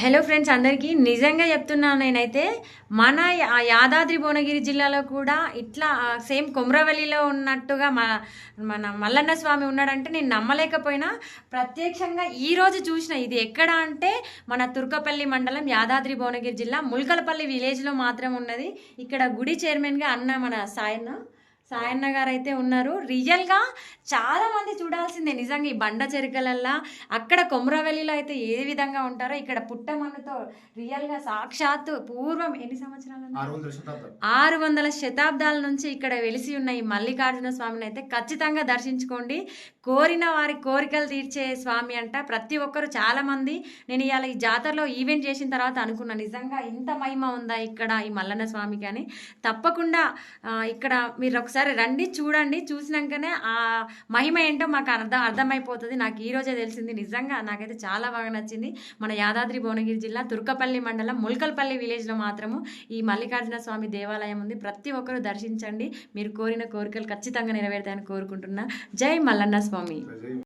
Hello friends, అందరికీ నిజంగా చెప్తున్నాను. నేనైతే మన యాదాద్రి భువనగిరి జిల్లాలో కూడా ఇట్లా సేమ్ కొమ్రవెల్లిలో ఉన్నట్టుగా మన మల్లన్న స్వామి ఉన్నాడంటే నేను నమ్మలేకపోయినా ప్రత్యక్షంగా ఈరోజు చూసిన. ఇది ఎక్కడ అంటే మన తుర్కపల్లి మండలం, యాదాద్రి భువనగిరి జిల్లా, ముల్కలపల్లి విలేజ్లో మాత్రం ఉన్నది. ఇక్కడ గుడి చైర్మన్గా అన్న మన సాయన్న గారు అయితే ఉన్నారు. రియల్గా చాలా మంది చూడాల్సిందే నిజంగా ఈ బండ చెరుకలల్లా. అక్కడ కొమ్రవెల్లిలో అయితే ఏ విధంగా ఉంటారో ఇక్కడ పుట్టమన్నుతో రియల్గా సాక్షాత్తు పూర్వం ఎన్ని సంవత్సరాలు, 600 శతాబ్దాల నుంచి ఇక్కడ వెలిసి ఉన్న ఈ మల్లికార్జున స్వామిని అయితే ఖచ్చితంగా దర్శించుకోండి. కోరిన వారి కోరికలు తీర్చే స్వామి అంట. ప్రతి ఒక్కరు చాలా మంది, నేను ఇవాళ ఈ జాతరలో ఈవెంట్ చేసిన తర్వాత అనుకున్నా, నిజంగా ఇంత మహిమ ఉందా ఇక్కడ ఈ మల్లన్న స్వామికి అని. తప్పకుండా ఇక్కడ మీరు ఒకసారి రండి, చూడండి. చూసినాకనే ఆ మహిమ ఏంటో మాకు అర్థమైపోతుంది. నాకు ఈ రోజే తెలిసింది. నిజంగా నాకైతే చాలా బాగా నచ్చింది. మన యాదాద్రి భువనగిరి జిల్లా తుర్కపల్లి మండలం ముల్కల్పల్లి విలేజ్లో మాత్రము ఈ మల్లికార్జున స్వామి దేవాలయం ఉంది. ప్రతి ఒక్కరూ దర్శించండి. మీరు కోరిన కోరికలు ఖచ్చితంగా నెరవేరుతాయని కోరుకుంటున్నా. జై మల్లన్న స్వామి.